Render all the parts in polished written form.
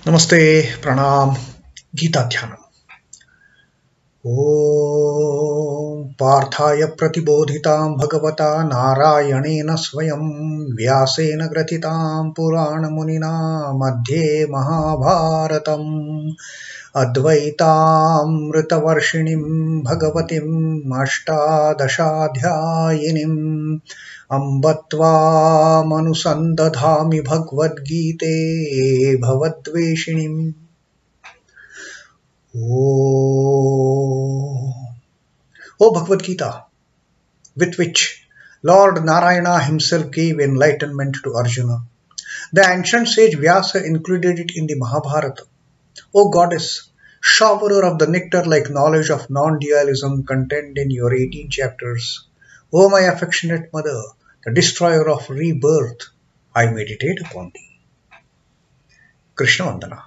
Namaste, Pranam, Gita Dhyanam. Om Parthaya Pratibodhitam Bhagavata Narayanena Swayam Vyasena Gratitam Purana Munina Madhye Mahabharatam Advaitam Ritavarshinim Bhagavatim Ashtadashadhyayinim Ambatva Manusandadhami Bhagavad Gite Bhavadveshinim. O Bhagavad Gita, with which Lord Narayana himself gave enlightenment to Arjuna. The ancient sage Vyasa included it in the Mahabharata. O Goddess, showerer of the nectar like knowledge of non-dualism contained in your 18 chapters. O my affectionate mother, the destroyer of rebirth, I meditate upon thee. Kṛṣṇaṃ.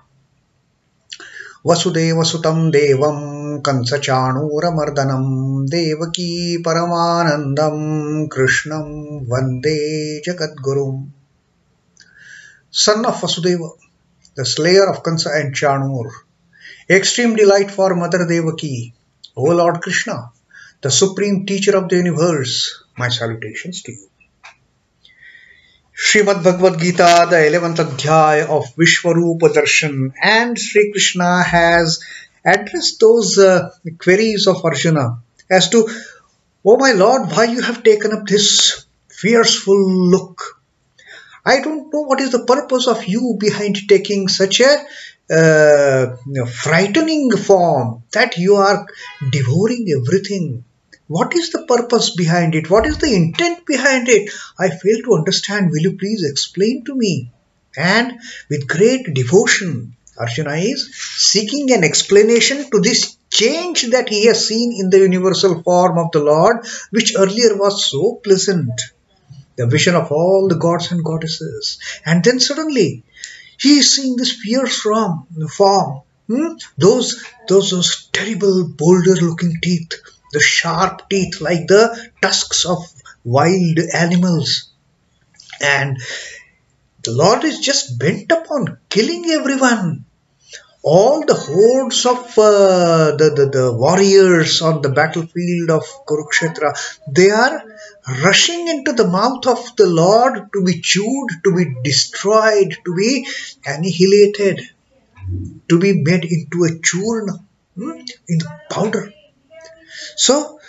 Vasudeva sutam devam kansachanura mardanam devaki paramanandam Kṛṣṇaṃ vande jagadgurum. Son of Vasudeva, the slayer of Kansa and Chanur, extreme delight for Mother Devaki, O Lord Krishna, the supreme teacher of the universe, my salutations to you. Srimad Bhagavad Gita, the 11th Adhyaya of Vishwarupa Darshana, and Sri Krishna has addressed those queries of Arjuna as to, oh my Lord, why you have taken up this fearful look? I don't know what is the purpose of you behind taking such a frightening form that you are devouring everything. What is the purpose behind it? What is the intent behind it? I fail to understand. Will you please explain to me? And with great devotion, Arjuna is seeking an explanation to this change that he has seen in the universal form of the Lord, which earlier was so pleasant. The vision of all the gods and goddesses. And then suddenly, he is seeing this fierce form. Those terrible boulder-looking teeth. The sharp teeth like the tusks of wild animals. And the Lord is just bent upon killing everyone. All the hordes of the warriors on the battlefield of Kurukshetra, they are rushing into the mouth of the Lord to be chewed, to be destroyed, to be annihilated, to be made into a churna, in the powder. So,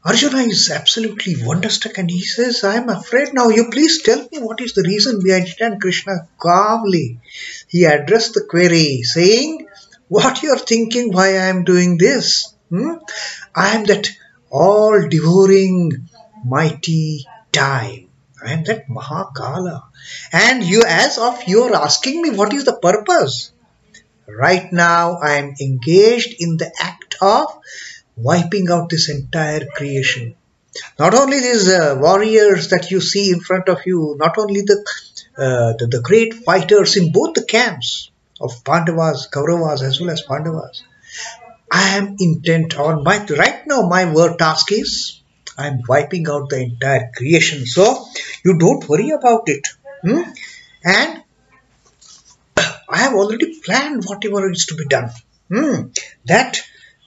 Arjuna is absolutely wonderstruck and he says, I am afraid now. You please tell me what is the reason behind it. And Krishna calmly, he addressed the query saying, what you are thinking why I am doing this? I am that all devouring mighty time. I am that Mahakala. And you, as of you are asking me what is the purpose? Right now I am engaged in the act of wiping out this entire creation. Not only these warriors that you see in front of you, not only the great fighters in both the camps of Pandavas, Kauravas as well as Pandavas. I am intent on right now my task is I am wiping out the entire creation. So you don't worry about it. And I have already planned whatever is to be done. That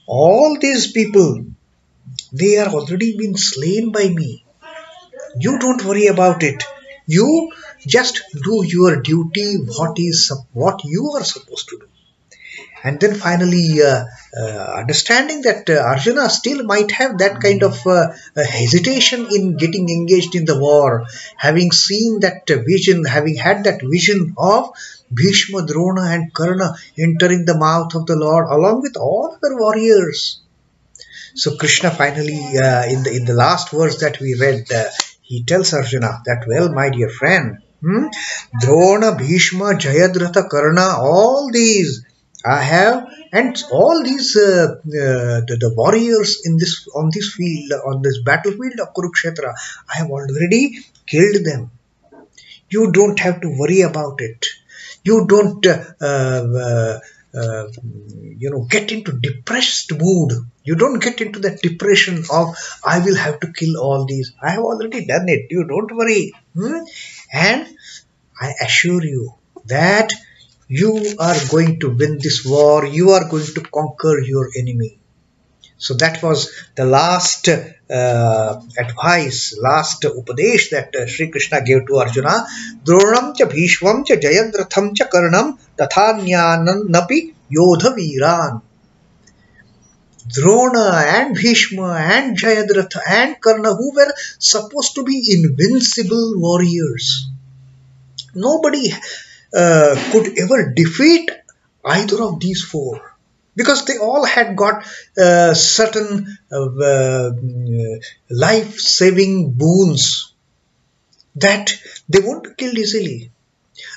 all these people, they are already been slain by me. You don't worry about it. You just do your duty, what you are supposed to do. And then finally, understanding that Arjuna still might have that kind of hesitation in getting engaged in the war, having seen that vision, having had that vision of Bhishma, Drona and Karna entering the mouth of the Lord along with all other warriors. So Krishna finally, in the last verse that we read, he tells Arjuna that, well, my dear friend, Drona, Bhishma, Jayadratha, Karna, all these I have, and all these the warriors on this field, on this battlefield of Kurukshetra, I have already killed them. You don't have to worry about it. You don't get into depressed mood. You don't get into that depression of I will have to kill all these. I have already done it. You don't worry. And I assure you that You are going to win this war. You are going to conquer your enemy. So that was the last advice, last upadesh that Sri Krishna gave to Arjuna. Dronam cha bhishmam cha jayadratham cha karnam tathānyānapi yodha vīrān. Drona and Bhishma and Jayadratha and Karna, who were supposed to be invincible warriors. Nobody could ever defeat either of these four, because they all had got certain life-saving boons that they won't be killed easily.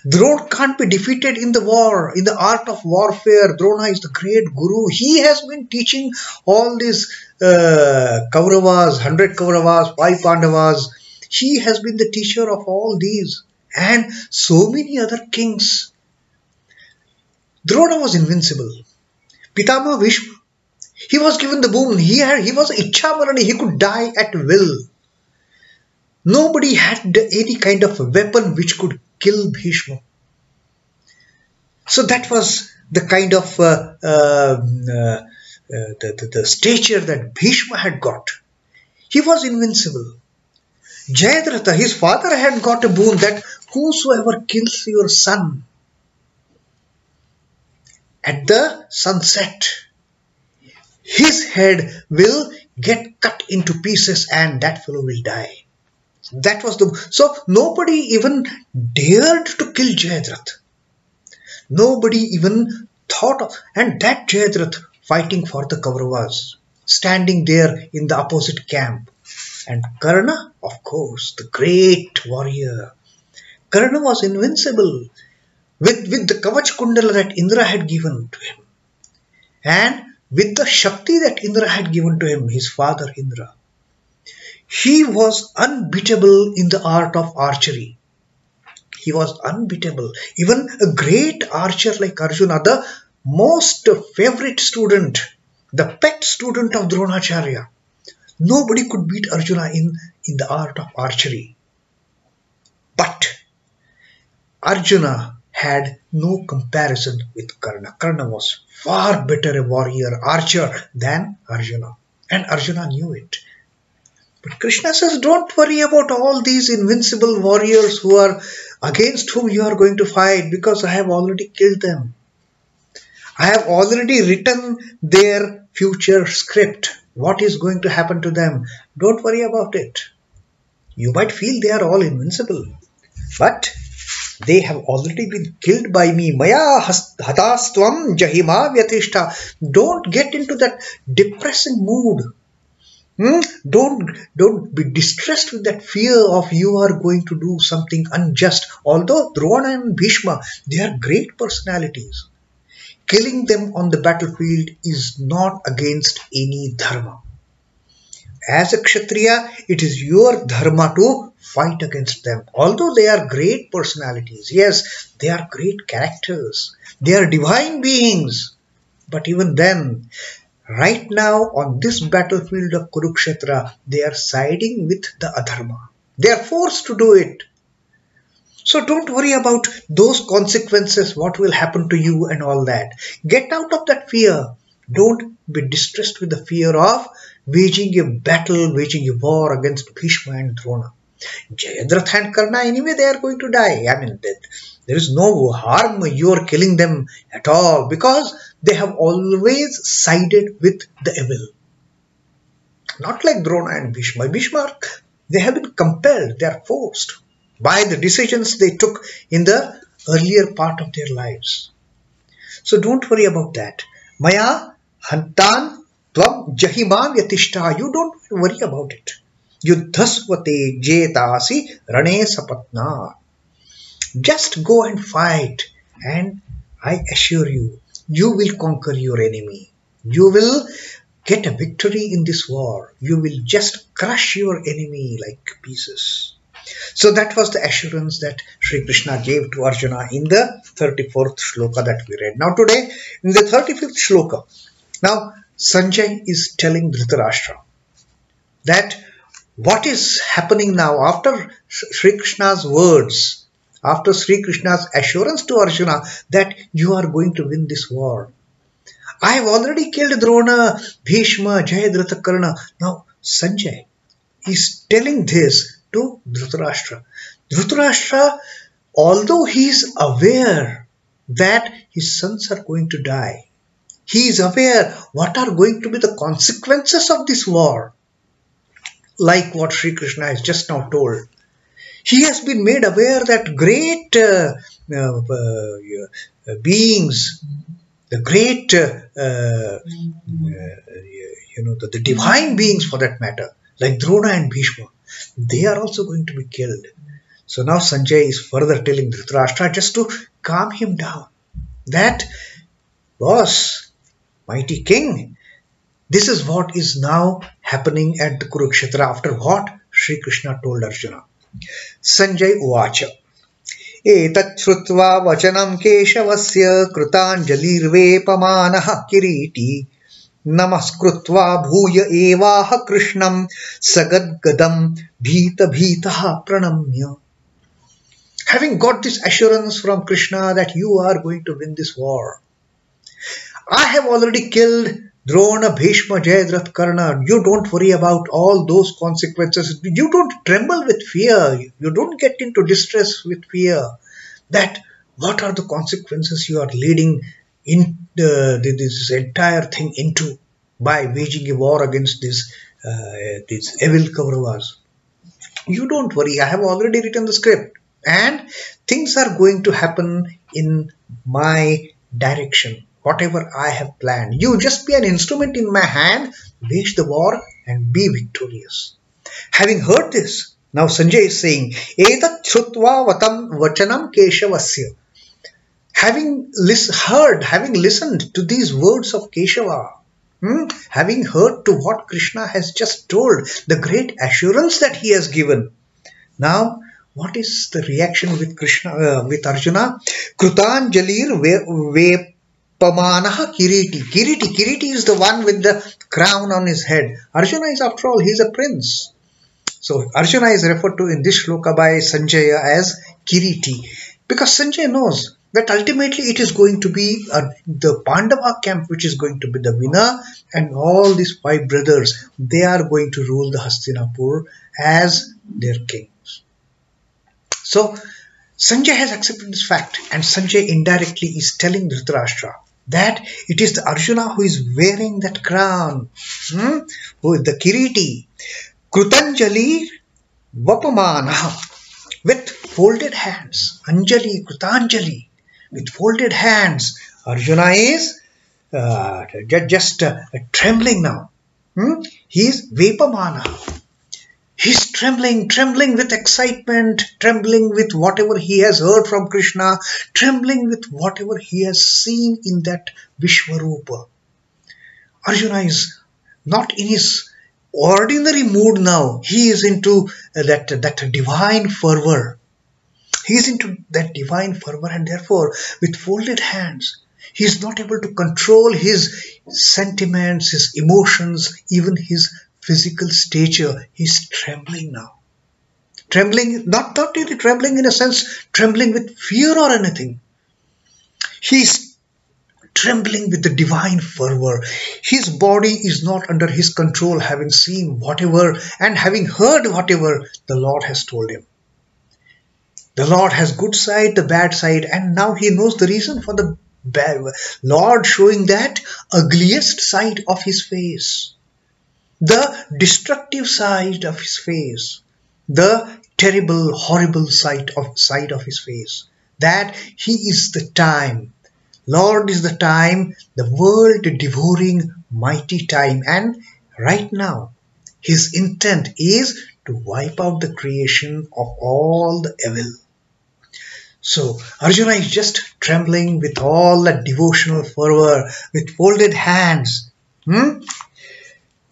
Drona can't be defeated in the war, in the art of warfare. Drona is the great guru. He has been teaching all these Kauravas, 100 Kauravas, 5 Pandavas. He has been the teacher of all these and so many other kings. Drona was invincible. Pitama Bhishma, he was given the boon. He was Ichchamarani. He could die at will. Nobody had any kind of weapon which could kill Bhishma. So that was the kind of the stature that Bhishma had got. He was invincible. Jayadratha, his father, had got a boon that whosoever kills your son at the sunset, his head will get cut into pieces and that fellow will die. That was so nobody even dared to kill Jayadratha. Nobody even thought of, and that Jayadratha fighting for the Kauravas, standing there in the opposite camp. And Karna, of course, the great warrior. Karna was invincible with the Kavach Kundala that Indra had given to him. And with the Shakti that Indra had given to him, his father Indra. He was unbeatable in the art of archery. He was unbeatable. Even a great archer like Arjuna, the most favorite student, the pet student of Dronacharya, nobody could beat Arjuna in the art of archery. But Arjuna had no comparison with Karna. Karna was far better a warrior, archer than Arjuna. And Arjuna knew it. But Krishna says, don't worry about all these invincible warriors who are against whom you are going to fight, because I have already killed them. I have already written their future script. What is going to happen to them? Don't worry about it. You might feel they are all invincible, but they have already been killed by me. Maya hatastvam jahima vyatishta. Don't get into that depressing mood. Don't be distressed with that fear of you are going to do something unjust. Although Drona and Bhishma, they are great personalities. Killing them on the battlefield is not against any dharma. As a Kshatriya, it is your dharma to fight against them. Although they are great personalities, yes, they are great characters. They are divine beings. But even then, right now on this battlefield of Kurukshetra, they are siding with the adharma. They are forced to do it. So don't worry about those consequences, what will happen to you and all that. Get out of that fear. Don't be distressed with the fear of waging a battle, waging a war against Bhishma and Drona. Jayadratha and Karna, anyway, they are going to die. I mean, there is no harm you are killing them at all, because they have always sided with the evil. Not like Drona and Bhishma. Bhishma, they have been compelled, they are forced by the decisions they took in the earlier part of their lives. So don't worry about that. Maya hantan tvam jahima vyatishta. You don't worry about it. Yuddhasvate jetasi rane sapatna. Just go and fight, and I assure you, you will conquer your enemy. You will get a victory in this war. You will just crush your enemy like pieces. So that was the assurance that Sri Krishna gave to Arjuna in the 34th shloka that we read. Now today, in the 35th shloka, now Sanjay is telling Dhritarashtra that what is happening now after Sri Krishna's words after Sri Krishna's assurance to Arjuna that you are going to win this war. I have already killed Drona, Bhishma, Jayadratha, Karna. Now Sanjay is telling this to Dhritarashtra. Dhritarashtra, although he is aware that his sons are going to die, he is aware what are going to be the consequences of this war. Like what Sri Krishna has just now told. He has been made aware that great beings, the great, the divine beings for that matter, like Drona and Bhishma, they are also going to be killed. So now Sanjay is further telling Dhritarashtra just to calm him down. That, boss, mighty king, this is what is now happening at the Kurukshetra after what Sri Krishna told Arjuna. Sanjay uvāca. Etacchrutvā vacanaṃ Keśavasya kṛtāñjalirvepamānaḥ kirīṭī namaskṛtvā bhūya evāha Kṛṣṇaṃ sagadgadaṃ bhītabhītaḥ praṇamya. Having got this assurance from Krishna that you are going to win this war, I have already killed Drona, Bhishma, Jayadratha, Karna. You don't worry about all those consequences. You don't tremble with fear. You don't get into distress with fear. That what are the consequences you are leading in this entire thing into by waging a war against these evil Kauravas. You don't worry. I have already written the script. And things are going to happen in my direction. Whatever I have planned, you just be an instrument in my hand, wage the war and be victorious. Having heard this, now Sanjay is saying, etacchrutvā vacanaṃ Keśavasya. Having listened to these words of Keshava, having heard to what Krishna has just told, the great assurance that he has given. Now, what is the reaction with Krishna, with Arjuna? kṛtāñjalirvepamānaḥ kirīṭī. Kirīṭī is the one with the crown on his head. Arjuna is, after all, he is a prince. So Arjuna is referred to in this shloka by Sañjaya as kirīṭī, because Sanjay knows that ultimately it is going to be the Pandava camp which is going to be the winner, and all these 5 brothers, they are going to rule the Hastinapur as their kings. So Sanjay has accepted this fact, and Sanjay indirectly is telling Dhritarashtra that it is the Arjuna who is wearing that crown, who is the kirīṭī, kṛtāñjalirvepamānaḥ, with folded hands. Anjali, kṛtāñjali, with folded hands. Arjuna is just trembling now. He is vepamānaḥ. He's trembling with excitement, trembling with whatever he has heard from Krishna, trembling with whatever he has seen in that Vishwarupa. Arjuna is not in his ordinary mood now. He is into that divine fervor. He is into that divine fervor, and therefore with folded hands, he is not able to control his sentiments, his emotions, even his physical stature. He is trembling now. Trembling, not really trembling in a sense, trembling with fear or anything. He is trembling with the divine fervor. His body is not under his control, having seen whatever and having heard whatever the Lord has told him. The Lord has good side, the bad side, and now he knows the reason for the bad. Lord showing that ugliest side of his face, the destructive side of his face, the terrible, horrible side of his face. That he is the time. Lord is the time, the world devouring mighty time. And right now, his intent is to wipe out the creation of all the evil. So Arjuna is just trembling with all that devotional fervor, with folded hands,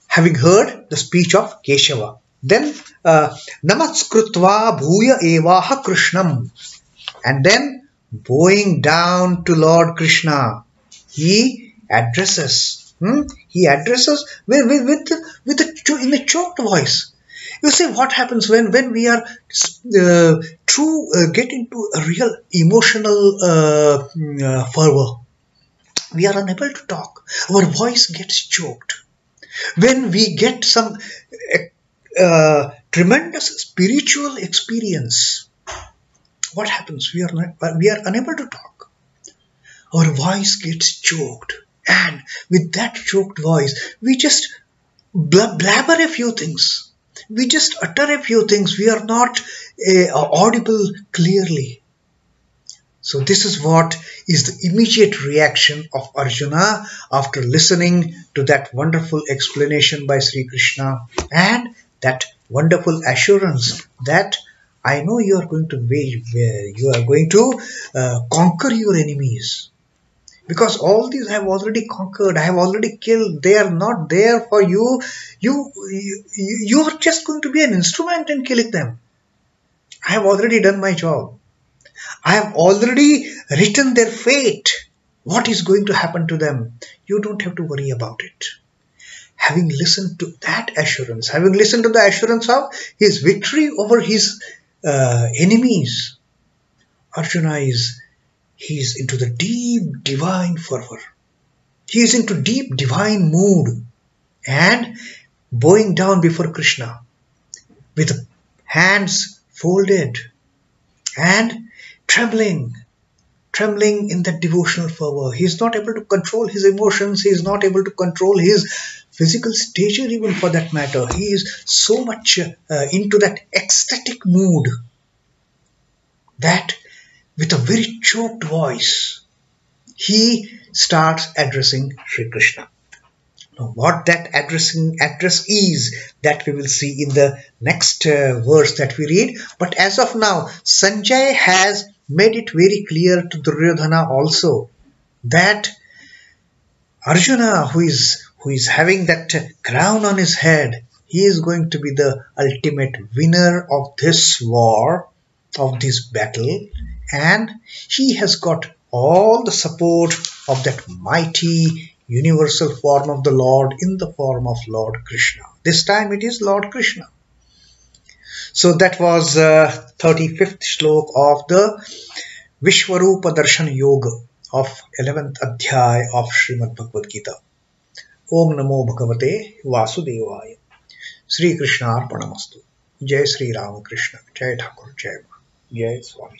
having heard the speech of Keshava. Then namaskṛtvā bhūya evāha Kṛṣṇaṃ, and then bowing down to Lord Krishna, he addresses. In a choked voice. You see what happens when we are get into a real emotional fervor. We are unable to talk. Our voice gets choked. When we get some tremendous spiritual experience, what happens? We are unable to talk. Our voice gets choked. And with that choked voice, we just blabber a few things. We just utter a few things. We are not audible clearly. So this is what is the immediate reaction of Arjuna after listening to that wonderful explanation by Sri Krishna and that wonderful assurance that I know you are going to conquer your enemies. Because all these I have already conquered, I have already killed, they are not there for you. You are just going to be an instrument in killing them. I have already done my job. I have already written their fate. What is going to happen to them? You don't have to worry about it. Having listened to that assurance, having listened to the assurance of his victory over his enemies, Arjuna he is into the deep divine fervor. He is into deep divine mood and bowing down before Krishna with hands folded and trembling in that devotional fervor. He is not able to control his emotions. He is not able to control his physical stature even for that matter. He is so much into that ecstatic mood that with a very choked voice, he starts addressing Sri Krishna. Now, what that address is, that we will see in the next verse that we read. But as of now, Sanjay has made it very clear to Duryodhana also that Arjuna, who is having that crown on his head, he is going to be the ultimate winner of this war, of this battle. And he has got all the support of that mighty universal form of the Lord in the form of Lord Krishna. This time it is Lord Krishna. So that was 35th Shloka of the Vishwarupa Darshana Yoga of 11th Adhyay of Srimad Bhagavad Gita. Om Namo Bhagavate Vasudevaya. Sri Krishna Arpanamastu. Jai Sri Ramakrishna. Jai Thakur. Jai Ma. Jai Swami.